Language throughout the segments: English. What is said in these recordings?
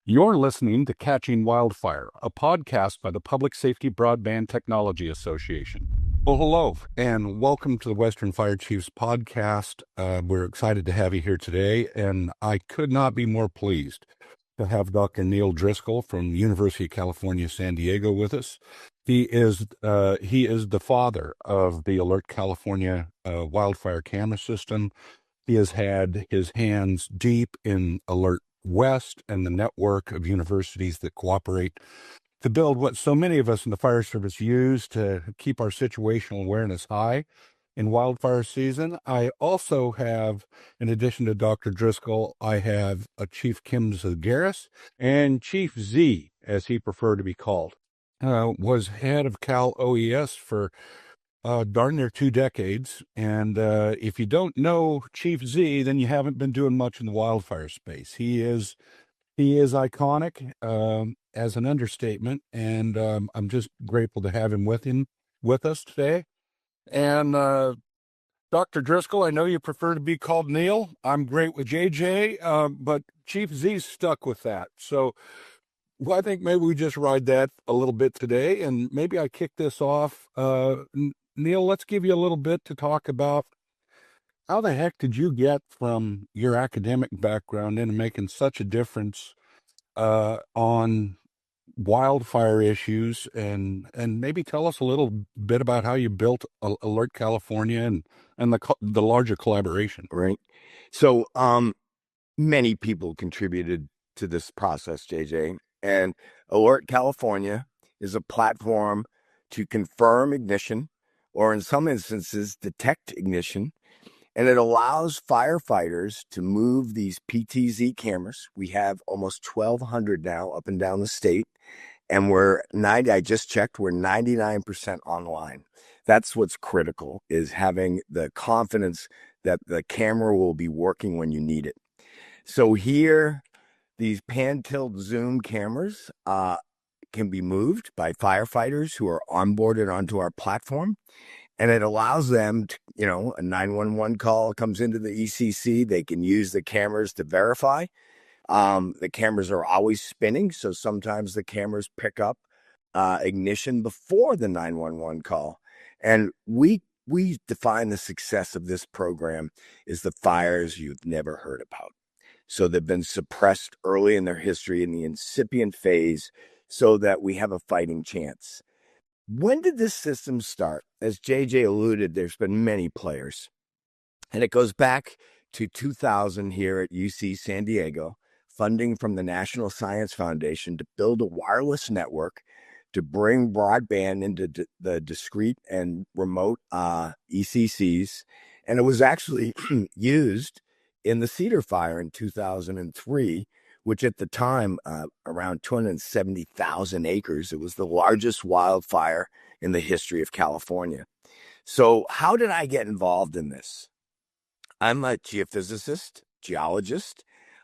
You're listening to Catching Wildfire, a podcast by the Public Safety Broadband Technology Association. Well, hello, and welcome to the Western Fire Chiefs podcast. We're excited to have you here today, and I could not be more pleased to have Dr. Neal Driscoll from University of California, San Diego with us. He is the father of the AlertCalifornia Wildfire camera system. He has had his hands deep in Alert West and the network of universities that cooperate to build what so many of us in the fire service use to keep our situational awareness high in wildfire season. I also have, in addition to Dr. Driscoll, I have a Chief Kim Zagaris, and Chief Z, as he preferred to be called, was head of Cal OES for darn near 2 decades. And if you don't know Chief Z, then you haven't been doing much in the wildfire space. He is iconic, as an understatement, and I'm just grateful to have him with us today. And Dr. Driscoll, I know you prefer to be called Neal. I'm great with JJ, but Chief Z's stuck with that. So I think maybe we just ride that a little bit today, and maybe I kick this off. Neal, let's give you a little bit to talk about. How the heck did you get from your academic background into making such a difference on wildfire issues, and maybe tell us a little bit about how you built Alert California and the larger collaboration. Right. So many people contributed to this process, JJ, and Alert California is a platform to confirm ignition, or in some instances, detect ignition. And it allows firefighters to move these PTZ cameras. We have almost 1,200 now up and down the state. And I just checked, we're 99% online. That's what's critical, is having the confidence that the camera will be working when you need it. So here, these pan-tilt zoom cameras can be moved by firefighters who are onboarded onto our platform. And it allows them to, a 911 call comes into the ECC. They can use the cameras to verify. The cameras are always spinning, so sometimes the cameras pick up ignition before the 911 call. And we define the success of this program as the fires you've never heard about. So they've been suppressed early in their history in the incipient phase so that we have a fighting chance. When did this system start? As JJ alluded, there's been many players. And it goes back to 2000 here at UC San Diego, funding from the National Science Foundation to build a wireless network to bring broadband into the discrete and remote ECCs. And it was actually used in the Cedar Fire in 2003, which at the time, around 270,000 acres. It was the largest wildfire in the history of California. So how did I get involved in this? I'm a geophysicist, geologist.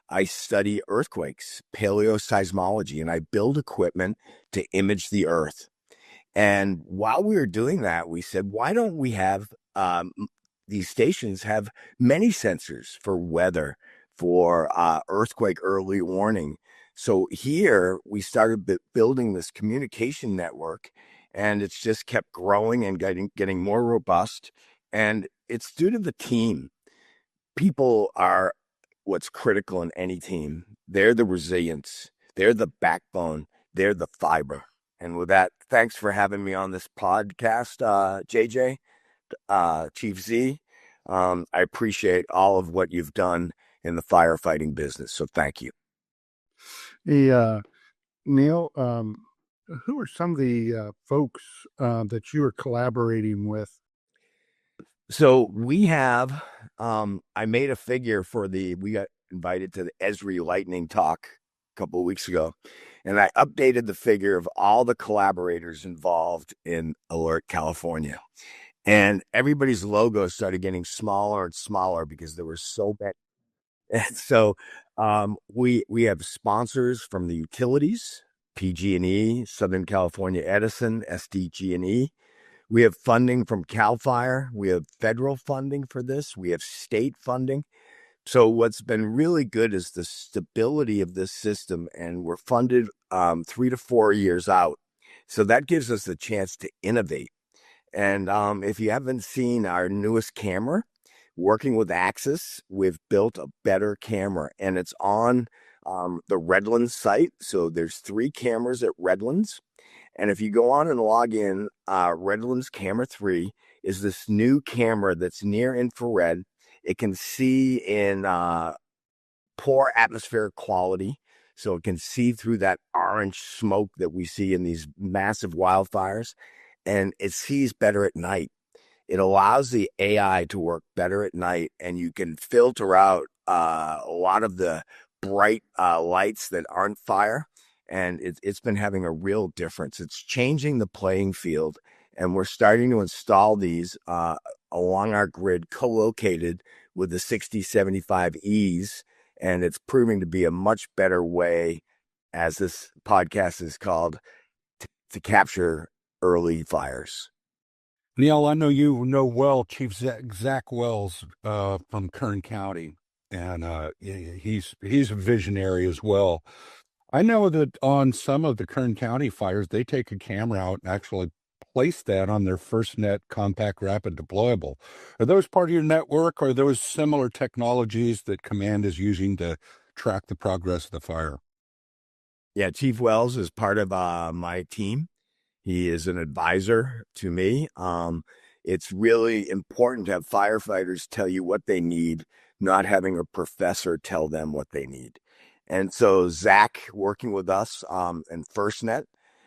I study earthquakes, paleoseismology, and I build equipment to image the earth. And while we were doing that, we said, why don't we have these stations have many sensors for weather, for earthquake early warning? So here we started building this communication network, and it's just kept growing and getting more robust. And it's due to the team. People are what's critical in any team. They're the resilience. They're the backbone. They're the fiber. And with that, thanks for having me on this podcast, JJ, Chief Z. I appreciate all of what you've done in the firefighting business. So thank you. Neal, who are some of the folks that you are collaborating with? So we have, I made a figure we got invited to the Esri Lightning Talk a couple of weeks ago, and I updated the figure of all the collaborators involved in Alert California. And everybody's logo started getting smaller and smaller because there were so many. And so we have sponsors from the utilities, PG&E, Southern California Edison, SDG&E. We have funding from CAL FIRE. We have federal funding for this. We have state funding. So what's been really good is the stability of this system, and we're funded 3 to 4 years out. So that gives us a chance to innovate. And if you haven't seen our newest camera, working with Axis, we've built a better camera, and it's on the Redlands site. So there's 3 cameras at Redlands. And if you go on and log in, Redlands Camera 3 is this new camera that's near infrared. It can see in poor atmospheric quality. So it can see through that orange smoke that we see in these massive wildfires. And it sees better at night. It allows the AI to work better at night, and you can filter out a lot of the bright lights that aren't fire. And it's been having a real difference. It's changing the playing field, and we're starting to install these along our grid, co-located with the 6075Es, and it's proving to be a much better way, as this podcast is called, to capture early fires. Neal, I know you know well Chief Zach Wells from Kern County, and he's a visionary as well. I know that on some of the Kern County fires, they take a camera out and actually place that on their FirstNet compact rapid deployable. Are those part of your network, or are those similar technologies that Command is using to track the progress of the fire? Yeah, Chief Wells is part of my team. He is an advisor to me. It's really important to have firefighters tell you what they need, not having a professor tell them what they need. And so Zach, working with us and FirstNet,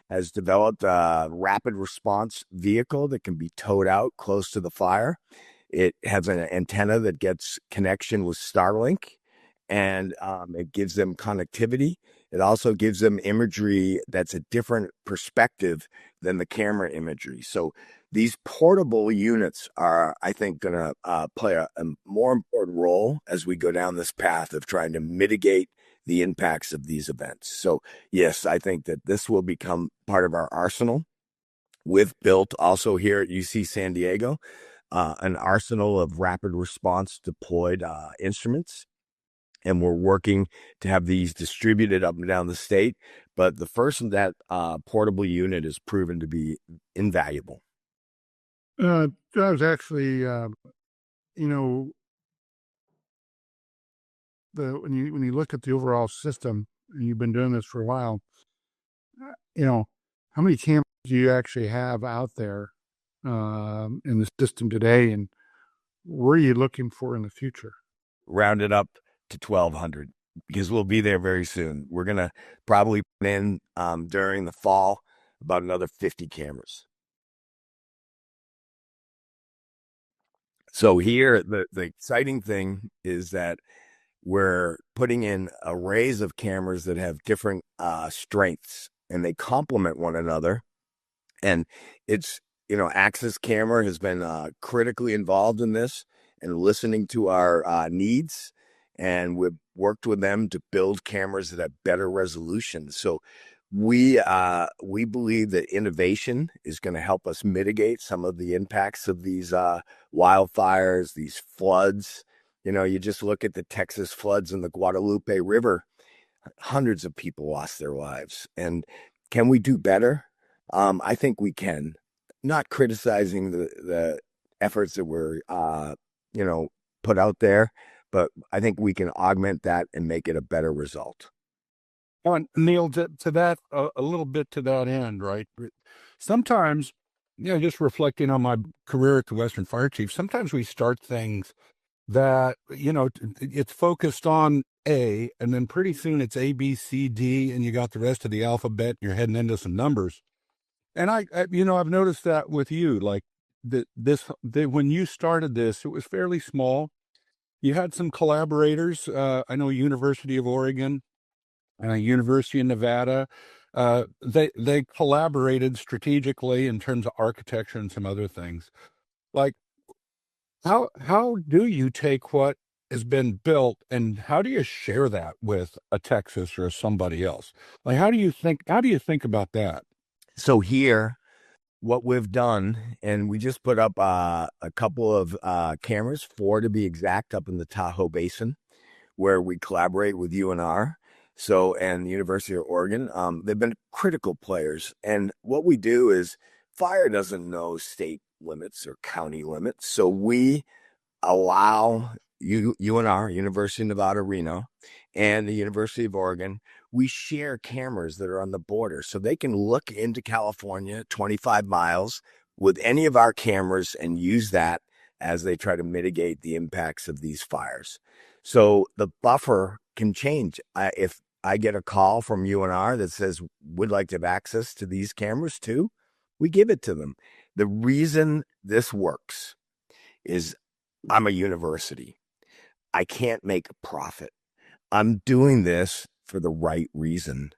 has developed a rapid response vehicle that can be towed out close to the fire. It has an antenna that gets connection with Starlink, and it gives them connectivity. It also gives them imagery that's a different perspective than the camera imagery. So these portable units are, I think, going to play a more important role as we go down this path of trying to mitigate the impacts of these events. So yes, I think that this will become part of our arsenal. We've built also here at UC San Diego an arsenal of rapid response deployed instruments, and we're working to have these distributed up and down the state. But the first of that portable unit is proven to be invaluable. I was actually, when you look at the overall system, and you've been doing this for a while, how many cameras do you actually have out there in the system today, and what are you looking for in the future? Round it up to 1,200, because we'll be there very soon. We're going to probably put in during the fall about another 50 cameras. So here, the exciting thing is that we're putting in arrays of cameras that have different strengths, and they complement one another. And it's, Axis Camera has been critically involved in this and listening to our needs. And we've worked with them to build cameras that have better resolution. So we believe that innovation is going to help us mitigate some of the impacts of these wildfires, these floods. You just look at the Texas floods in the Guadalupe River. Hundreds of people lost their lives. And can we do better? I think we can. Not criticizing the efforts that were, put out there, but I think we can augment that and make it a better result. And Neal, to that, a little bit to that end, right? Sometimes, just reflecting on my career at the Western Fire Chief, sometimes we start things that, it's focused on A, and then pretty soon it's A, B, C, D, and you got the rest of the alphabet, and you're heading into some numbers. And I've noticed that with you, like when you started this, it was fairly small. You had some collaborators. I know University of Oregon, University of Nevada. They collaborated strategically in terms of architecture and some other things. Like, how do you take what has been built and how do you share that with a Texas or somebody else? Like, how do you think about that? So here, what we've done, and we just put up a couple of cameras, 4 to be exact, up in the Tahoe Basin. where we collaborate with UNR. So, and the University of Oregon, they've been critical players. And what we do is fire doesn't know state limits or county limits. So we allow UNR, University of Nevada, Reno, and the University of Oregon, we share cameras that are on the border. So they can look into California, 25 miles, with any of our cameras and use that as they try to mitigate the impacts of these fires. So the buffer can change. If I get a call from UNR that says, would like to have access to these cameras too, we give it to them. The reason this works is I'm a university. I can't make a profit. I'm doing this for the right reason.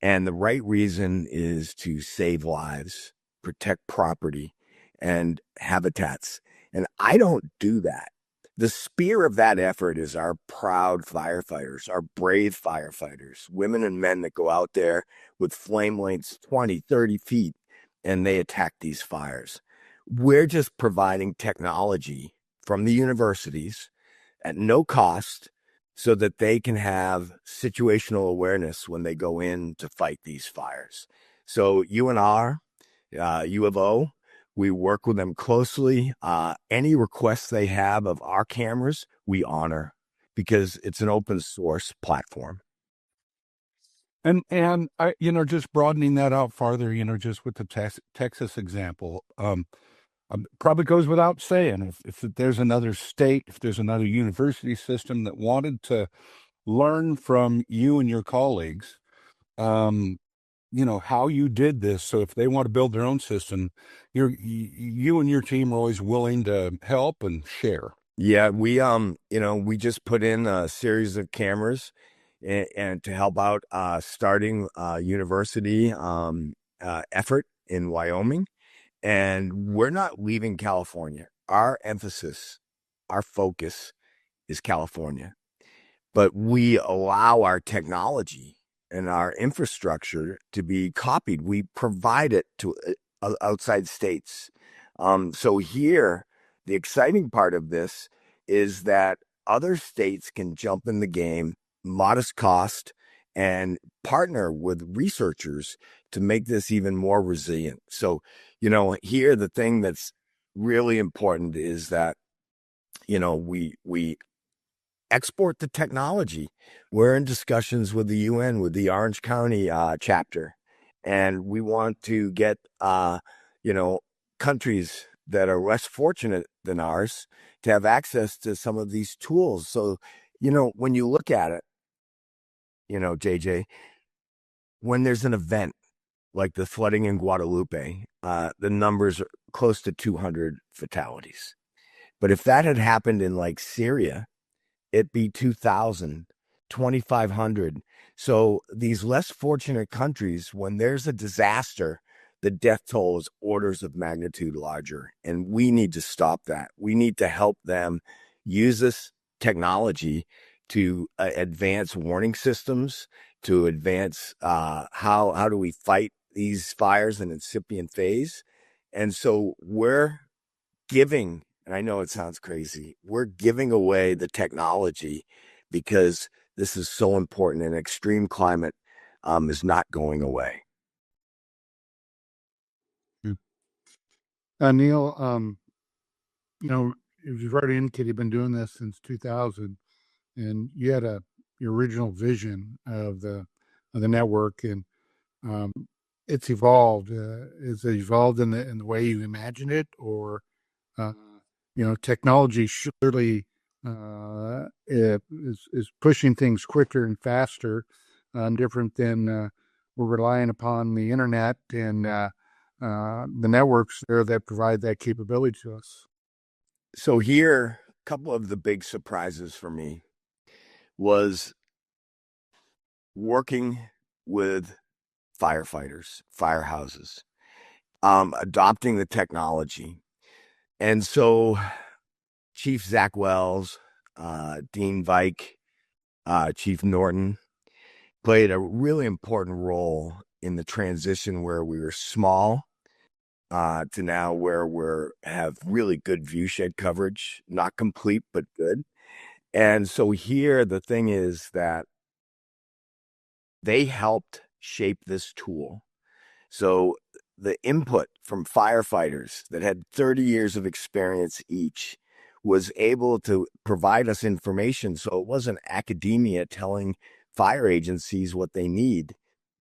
And the right reason is to save lives, protect property and habitats. And I don't do that. The spear of that effort is our proud firefighters, our brave firefighters, women and men that go out there with flame lengths 20, 30 feet, and they attack these fires. We're just providing technology from the universities at no cost so that they can have situational awareness when they go in to fight these fires. So UNR, U of O, we work with them closely. Any requests they have of our cameras, we honor because it's an open source platform. And I, just broadening that out farther, just with the Texas example, probably goes without saying, if there's another state, if there's another university system that wanted to learn from you and your colleagues, how you did this. So if they want to build their own system, you and your team are always willing to help and share. Yeah, we just put in a series of cameras and to help out starting university effort in Wyoming. And we're not leaving California. Our emphasis, our focus is California. But we allow our technology and our infrastructure to be copied. We provide it to outside states. So here, the exciting part of this is that other states can jump in the game, modest cost, and partner with researchers to make this even more resilient. So, here the thing that's really important is that, we export the technology. We're in discussions with the UN, with the Orange County chapter, and we want to get, countries that are less fortunate than ours to have access to some of these tools. So, when you look at it, JJ, when there's an event like the flooding in Guadalupe, the numbers are close to 200 fatalities. But if that had happened in like Syria, it'd be 2,000, 2,500. So these less fortunate countries, when there's a disaster, the death toll is orders of magnitude larger. And we need to stop that. We need to help them use this technology to advance warning systems, to advance how do we fight these fires in incipient phase. And so we're giving, and I know it sounds crazy, we're giving away the technology because this is so important, and extreme climate is not going away. Neal, you've already indicated you've been doing this since 2000, and you had your original vision of the network, and it's evolved. Is it evolved in the way you imagined it, or technology surely is pushing things quicker and faster, different than we're relying upon the internet and the networks there that provide that capability to us. So here, a couple of the big surprises for me was working with firefighters, firehouses, adopting the technology. And so Chief Zach Wells, Dean Vike, Chief Norton played a really important role in the transition where we were small to now where we have really good view shed coverage, not complete, but good. And so here, the thing is that they helped shape this tool. So the input from firefighters that had 30 years of experience each was able to provide us information. So it wasn't academia telling fire agencies what they need.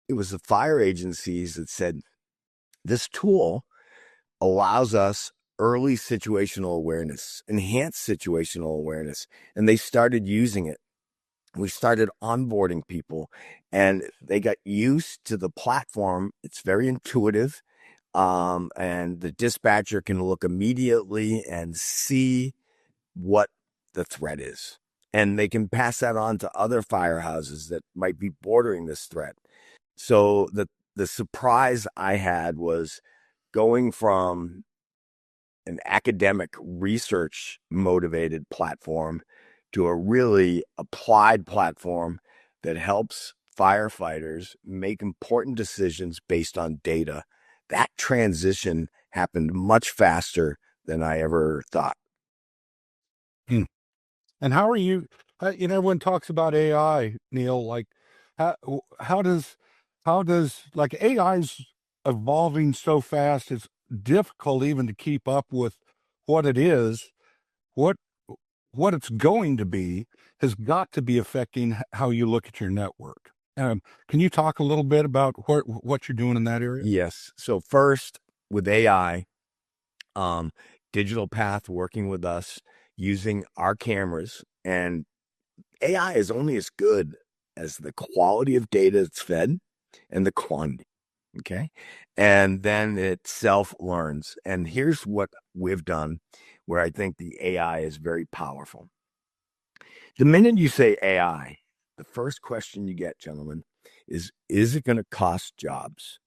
It was the fire agencies that said, this tool allows us early situational awareness, enhanced situational awareness, and they started using it. We started onboarding people and they got used to the platform. It's very intuitive. And the dispatcher can look immediately and see what the threat is. And they can pass that on to other firehouses that might be bordering this threat. So the surprise I had was going from an academic research motivated platform to a really applied platform that helps firefighters make important decisions based on data. That transition happened much faster than I ever thought. And how are you? Everyone talks about AI, Neal. Like, how how does like AI's evolving so fast? It's difficult even to keep up with what it is. What it's going to be has got to be affecting how you look at your network. Can you talk a little bit about what you're doing in that area? Yes. So first, with AI, Digital Path working with us using our cameras, and AI is only as good as the quality of data it's fed and the quantity. Okay. And then it self learns. And here's what we've done where I think the AI is very powerful. The minute you say AI, the first question you get, gentlemen, is it going to cost jobs?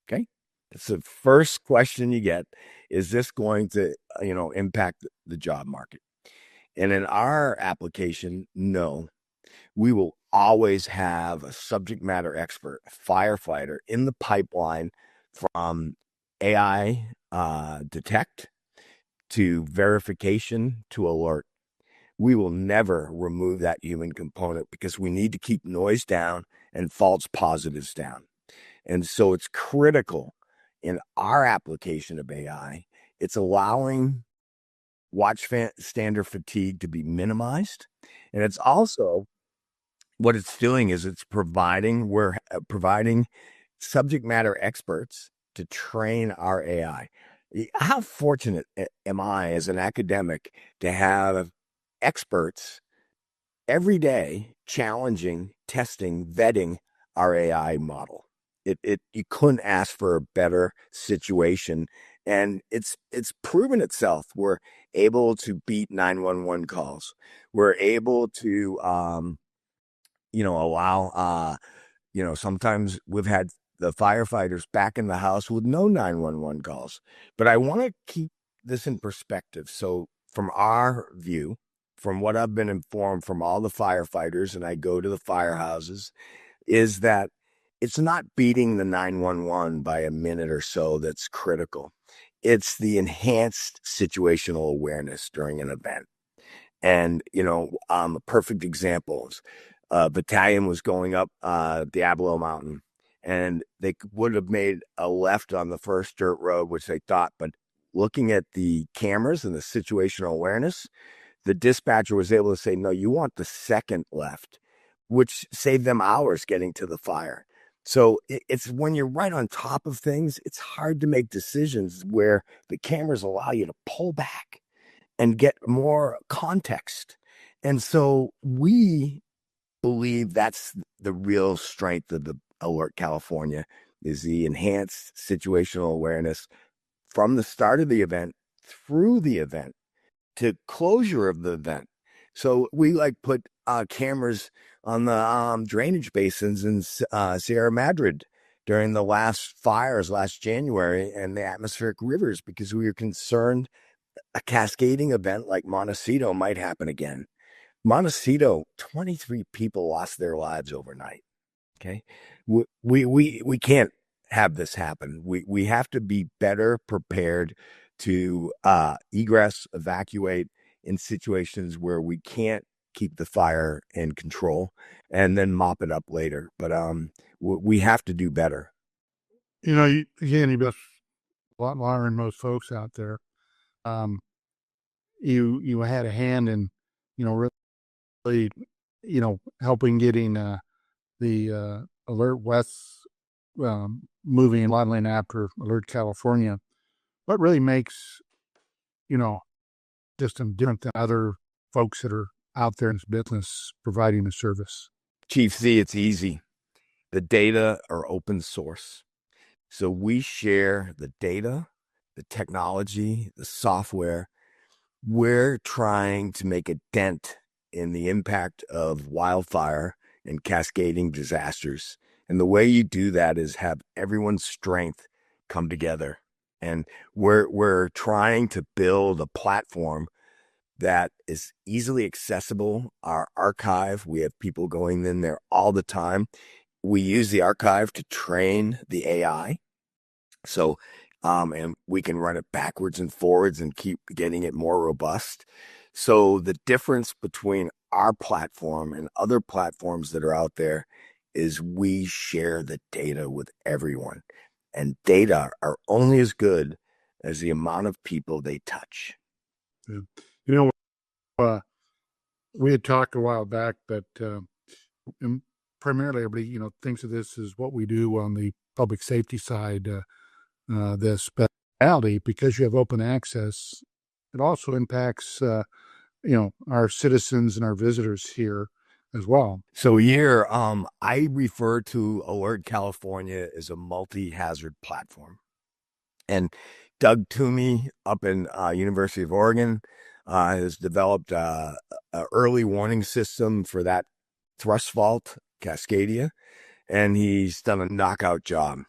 Okay. That's the first question you get. Is this going to, impact the job market? And in our application, no. We will always have a subject matter expert, a firefighter in the pipeline from AI detect to verification to alert. We will never remove that human component because we need to keep noise down and false positives down. And so it's critical in our application of AI. It's allowing watch standard fatigue to be minimized. And it's also what it's doing is we're providing subject matter experts to train our AI. How fortunate am I as an academic to have experts every day challenging, testing, vetting our AI model? You couldn't ask for a better situation, and it's proven itself. We're able to beat 911 calls. We're able to allow sometimes we've had the firefighters back in the house with no 911 calls. But I want to keep this in perspective. So from our view, from what I've been informed from all the firefighters, and I go to the firehouses, is that it's not beating the 911 by a minute or so that's critical. It's the enhanced situational awareness during an event. And, a perfect example is a battalion was going up Diablo Mountain, and they would have made a left on the first dirt road, which they thought, but looking at the cameras and the situational awareness, the dispatcher was able to say, no, you want the second left, which saved them hours getting to the fire. So it's when you're right on top of things, it's hard to make decisions where the cameras allow you to pull back and get more context. And so we believe that's the real strength of the Alert California is the enhanced situational awareness from the start of the event through the event to closure of the event. So we put cameras on the drainage basins in Sierra Madre during the last fires last January and the atmospheric rivers because we were concerned a cascading event like Montecito might happen again. Montecito, 23 people lost their lives overnight. Okay. We can't have this happen. We have to be better prepared to egress, evacuate in situations where we can't keep the fire in control and then mop it up later. But we have to do better. You best a lot more than most folks out there. You had a hand in, really, helping getting the Alert West moving and modeling after Alert California. What really makes, just different than other folks that are out there in this business providing the service? Chief Z, it's easy. The data are open source. So we share the data, the technology, the software. We're trying to make a dent in the impact of wildfire and cascading disasters. And the way you do that is have everyone's strength come together. And we're trying to build a platform that is easily accessible. Our archive, we have people going in there all the time. We use the archive to train the AI. So, and we can run it backwards and forwards and keep getting it more robust. So the difference between our platform and other platforms that are out there is we share the data with everyone. And data are only as good as the amount of people they touch. Yeah. We had talked a while back that primarily everybody, thinks of this as what we do on the public safety side, the specialty, because you have open access. It also impacts, our citizens and our visitors here as well. So here, I refer to Alert California as a multi-hazard platform. And Doug Toomey up in University of Oregon has developed an early warning system for that thrust fault, Cascadia, and he's done a knockout job.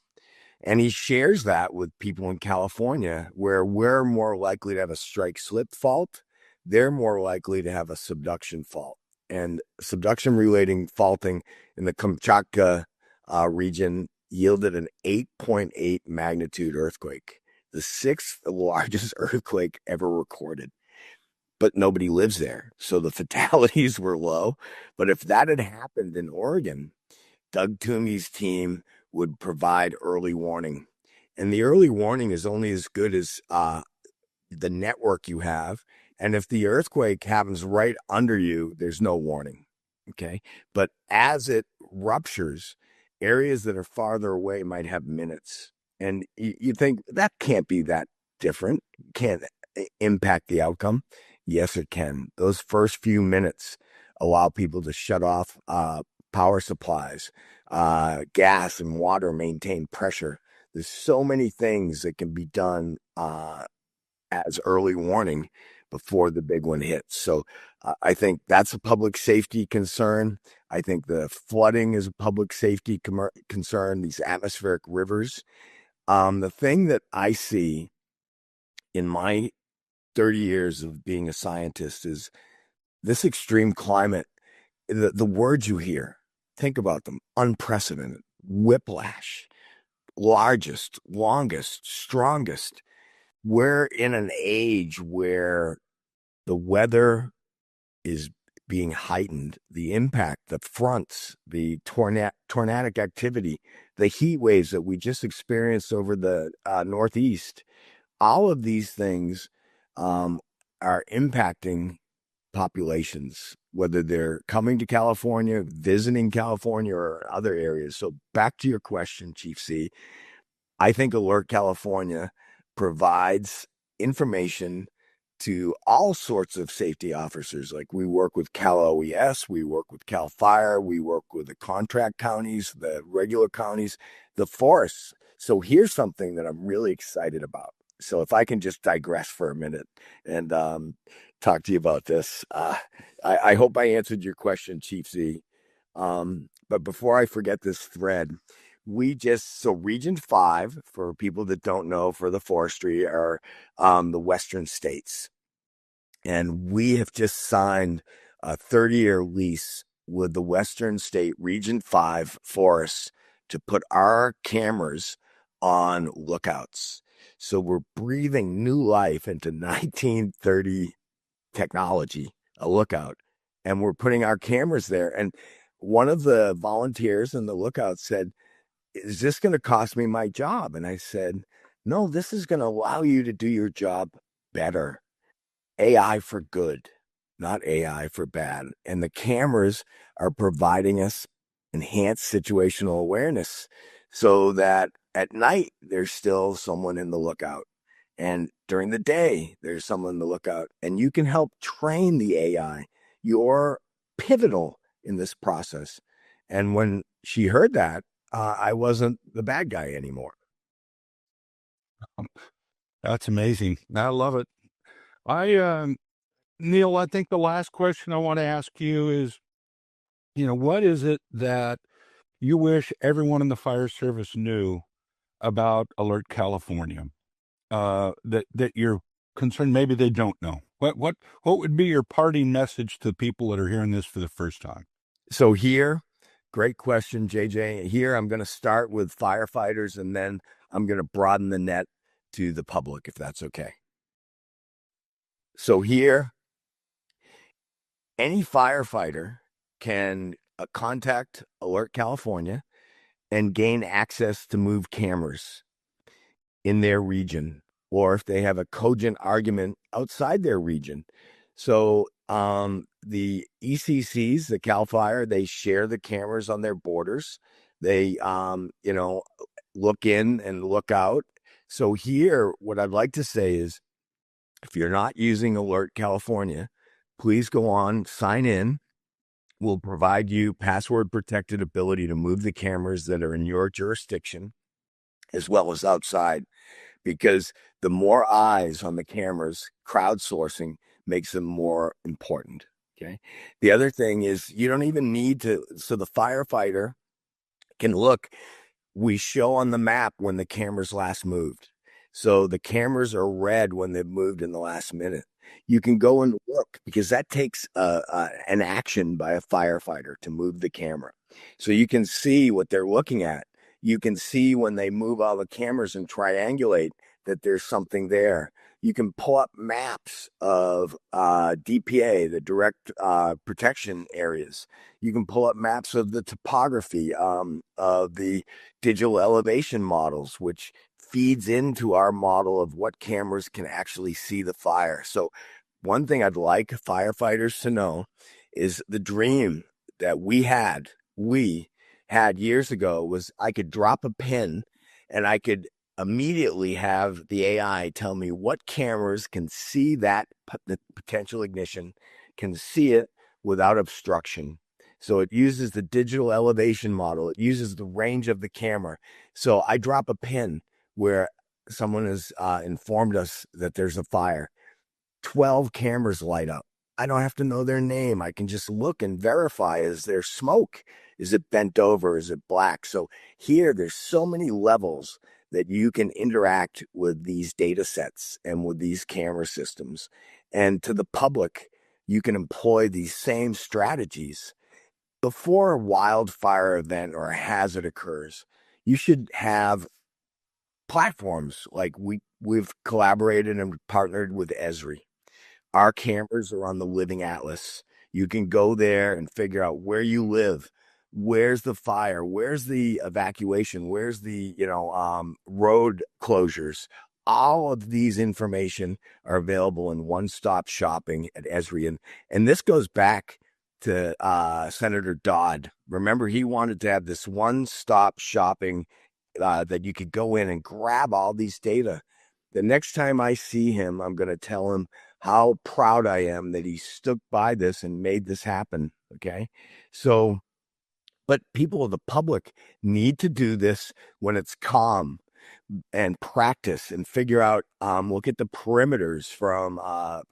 And he shares that with people in California, where we're more likely to have a strike slip fault. They're more likely to have a subduction fault. And subduction relating faulting in the Kamchatka region yielded an 8.8 magnitude earthquake, the sixth largest earthquake ever recorded. But nobody lives there, so the fatalities were low. But if that had happened in Oregon, Doug Toomey's team would provide early warning. And the early warning is only as good as the network you have. And if the earthquake happens right under you, there's no warning. Okay. But as it ruptures, areas that are farther away might have minutes. And you think that can't be that different, can't impact the outcome. Yes, it can. Those first few minutes allow people to shut off power supplies, gas and water, maintain pressure. There's so many things that can be done as early warning before the big one hits. So I think that's a public safety concern. I think the flooding is a public safety concern, these atmospheric rivers. The thing that I see in my 30 years of being a scientist is this extreme climate, the words you hear, think about them: unprecedented, whiplash, largest, longest, strongest. We're in an age where the weather is being heightened, the impact, the fronts, the tornadic activity, the heat waves that we just experienced over the Northeast. All of these things are impacting populations, whether they're coming to California, visiting California, or other areas. So back to your question, Chief C, I think Alert California provides information to all sorts of safety officers. Like, we work with Cal OES, we work with Cal Fire, we work with the contract counties, the regular counties, the forests. So here's something that I'm really excited about. So if I can just digress for a minute and talk to you about this, I hope I answered your question, Chief Z. But before I forget this thread, so Region 5, for people that don't know, for the forestry, are the western states. And we have just signed a 30-year lease with the Western State Region 5 forests to put our cameras on lookouts. So we're breathing new life into 1930 technology, a lookout. and we're putting our cameras there. And one of the volunteers in the lookout said, "Is this going to cost me my job?" And I said, "No, this is going to allow you to do your job better. AI for good, not AI for bad." And the cameras are providing us enhanced situational awareness so that at night there's still someone in the lookout. And during the day, there's someone in the lookout. And you can help train the AI. You're pivotal in this process. And when she heard that, I wasn't the bad guy anymore. That's amazing. I love it. Neal, I think the last question I want to ask you is, what is it that you wish everyone in the fire service knew about Alert California? That you're concerned maybe they don't know. What would be your parting message to people that are hearing this for the first time? So here, great question, JJ. Here, I'm going to start with firefighters, and then I'm going to broaden the net to the public, if that's okay. So here, any firefighter can contact Alert California and gain access to move cameras in their region, or if they have a cogent argument outside their region. So the ECCs, the CAL FIRE, they share the cameras on their borders. They, look in and look out. So here, what I'd like to say is, if you're not using Alert California, please go on, sign in. We'll provide you password protected ability to move the cameras that are in your jurisdiction as well as outside, because the more eyes on the cameras, crowdsourcing makes them more important. Okay. The other thing is you don't even need to, so the firefighter can look, we show on the map when the cameras last moved. So the cameras are red when they've moved in the last minute. You can go and look because that takes an action by a firefighter to move the camera. So you can see what they're looking at. You can see when they move all the cameras and triangulate that there's something there. You can pull up maps of DPA, the direct protection areas. You can pull up maps of the topography of the digital elevation models, which feeds into our model of what cameras can actually see the fire. So one thing I'd like firefighters to know is the dream that we had years ago was I could drop a pin and I could immediately have the AI tell me what cameras can see that the potential ignition, can see it without obstruction. So it uses the digital elevation model. It uses the range of the camera. So I drop a pin where someone has informed us that there's a fire. 12 cameras light up. I don't have to know their name. I can just look and verify, is there smoke? Is it bent over? Is it black? So here, there's so many levels that you can interact with these data sets and with these camera systems. And to the public, you can employ these same strategies. Before a wildfire event or a hazard occurs, you should have platforms like we've collaborated and partnered with Esri. Our cameras are on the Living Atlas. You can go there and figure out where you live. Where's the fire? Where's the evacuation? Where's the, road closures? All of these information are available in one-stop shopping at Esri. And this goes back to Senator Dodd. Remember, he wanted to have this one-stop shopping that you could go in and grab all these data. The next time I see him, I'm going to tell him how proud I am that he stuck by this and made this happen. Okay. So, but people of the public need to do this when it's calm and practice and figure out, look at the perimeters from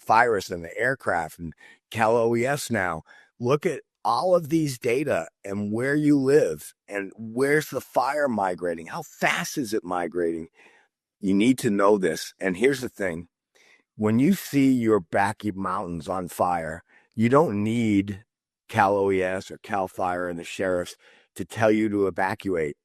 Virus and the aircraft and Cal OES now. Look at all of these data and where you live and where's the fire migrating? How fast is it migrating? You need to know this. And here's the thing. When you see your backy mountains on fire, you don't need Cal OES or Cal Fire and the sheriffs to tell you to evacuate.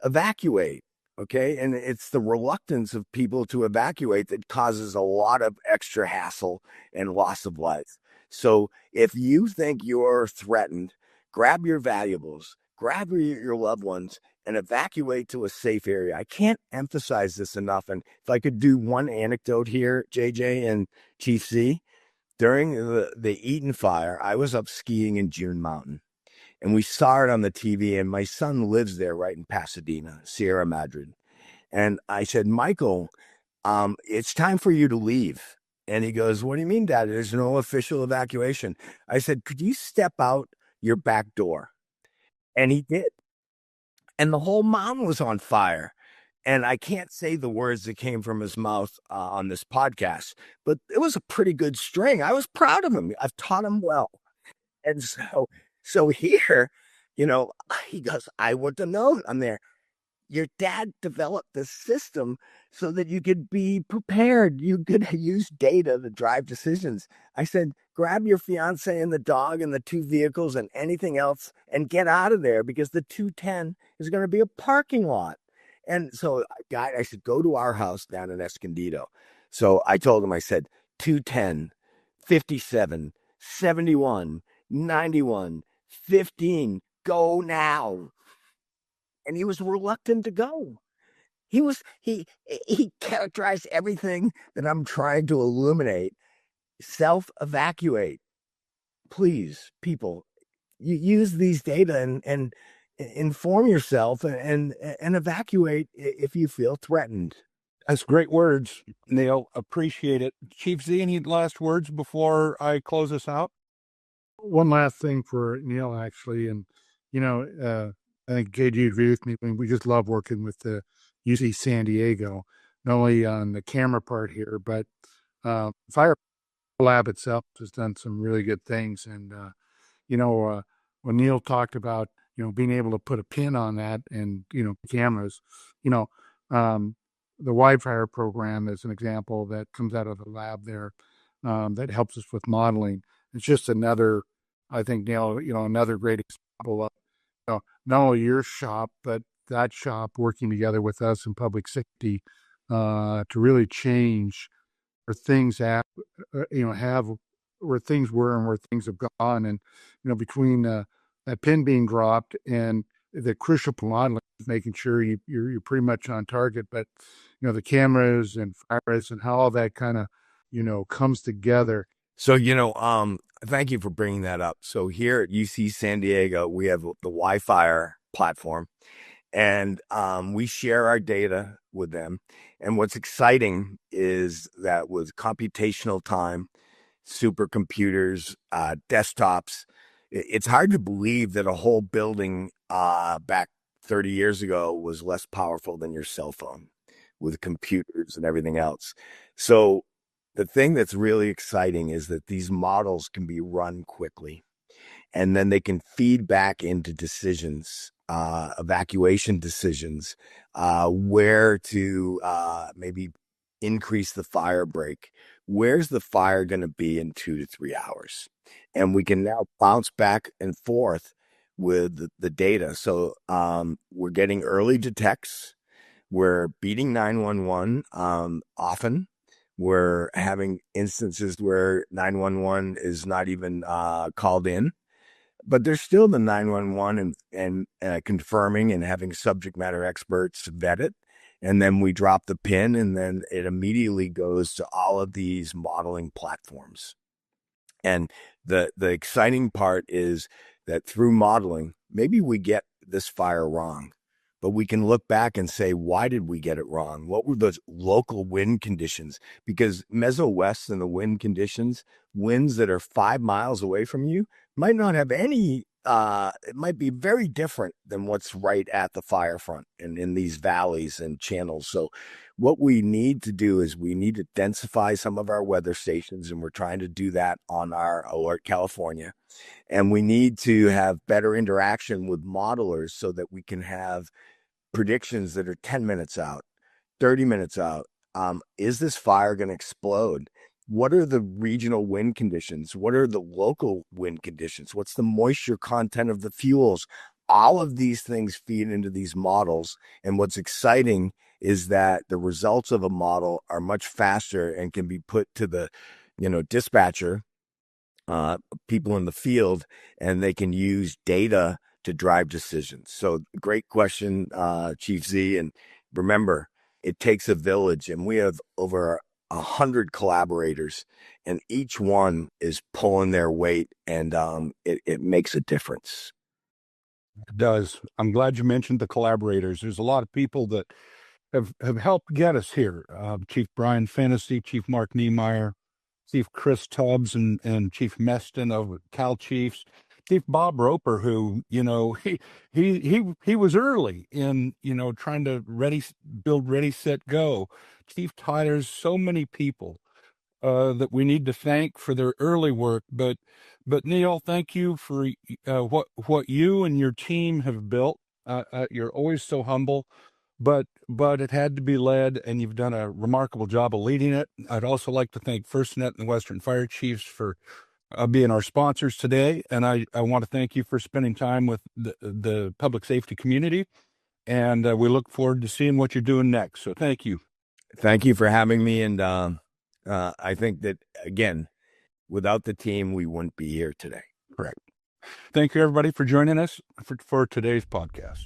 Evacuate, okay? And it's the reluctance of people to evacuate that causes a lot of extra hassle and loss of life. So if you think you're threatened, grab your valuables, grab your loved ones, and evacuate to a safe area. I can't emphasize this enough. And if I could do one anecdote here, JJ and Chief Z, during the Eaton fire, I was up skiing in June Mountain, and we saw it on the TV, and my son lives there right in Pasadena, Sierra Madre. And I said, Michael, it's time for you to leave. And he goes, what do you mean, Dad? There's no official evacuation. I said, could you step out your back door? And he did. And the whole mountain was on fire. And I can't say the words that came from his mouth on this podcast, but it was a pretty good string. I was proud of him. I've taught him well. And so here, he goes, I wouldn't have known. I'm there. Your dad developed this system so that you could be prepared. You could use data to drive decisions. I said, grab your fiance and the dog and the 2 vehicles and anything else and get out of there, because the 210 is going to be a parking lot. And so I said, go to our house down in Escondido. So I told him, I said, 210, 57, 71, 91, 15, go now. And he was reluctant to go. He characterized everything that I'm trying to illuminate. Self-evacuate. Please, people, you use these data and inform yourself and evacuate if you feel threatened. That's great words, Neal. Appreciate it. Chief Z, any last words before I close this out? One last thing for Neal, actually, and I think JG agreed with me. We just love working with the UC San Diego, not only on the camera part here, but Fire Lab itself has done some really good things. And when Neal talked about being able to put a pin on that and cameras, the wildfire program is an example that comes out of the lab there that helps us with modeling. It's just another, I think, Neal, another great example of not only your shop, but that shop working together with us in public safety to really change where things have where things were and where things have gone. And, between that pin being dropped and the crucial modeling, making sure you're pretty much on target, but, the cameras and fires and how all that kind of, comes together. So, thank you for bringing that up. So here at UC San Diego, we have the Wi-Fi platform, and we share our data with them. And what's exciting is that with computational time, supercomputers, desktops, it's hard to believe that a whole building back 30 years ago was less powerful than your cell phone with computers and everything else. So the thing that's really exciting is that these models can be run quickly, and then they can feed back into decisions, evacuation decisions, where to maybe increase the fire break. Where's the fire going to be in 2 to 3 hours? And we can now bounce back and forth with the data. So we're getting early detects. We're beating 911 often. We're having instances where 911 is not even called in, but there's still the 911 and confirming and having subject matter experts vet it. And then we drop the pin, and then it immediately goes to all of these modeling platforms. And the exciting part is that through modeling, maybe we get this fire wrong, but we can look back and say, why did we get it wrong? What were those local wind conditions? Because Meso-West and the wind conditions, winds that are 5 miles away from you might not have any, it might be very different than what's right at the fire front and in these valleys and channels. So what we need to do is we need to densify some of our weather stations, and we're trying to do that on our Alert California. And we need to have better interaction with modelers so that we can have predictions that are 10 minutes out, 30 minutes out. Is this fire going to explode? What are the regional wind conditions? What are the local wind conditions? What's the moisture content of the fuels? All of these things feed into these models. And what's exciting is that the results of a model are much faster and can be put to the, dispatcher people in the field, and they can use data to drive decisions. So great question, Chief Z. And remember, it takes a village, and we have over 100 collaborators, and each one is pulling their weight, and it makes a difference. It does. I'm glad you mentioned the collaborators. There's a lot of people that have helped get us here. Chief Brian Fennessy, Chief Mark Niemeyer, Chief Chris Tubbs, and Chief Meston of Cal Chiefs, Chief Bob Roper, who, you know, he was early in, you know, trying to build ready, set, go. Chief Tyler's, so many people that we need to thank for their early work. But Neal, thank you for what you and your team have built. You're always so humble, but it had to be led, and you've done a remarkable job of leading it. I'd also like to thank FirstNet and the Western Fire Chiefs for being our sponsors today, and I want to thank you for spending time with the public safety community, and we look forward to seeing what you're doing next. So thank you. Thank you for having me, and I think that, again, without the team, we wouldn't be here today. Correct. Thank you, everybody, for joining us for today's podcast.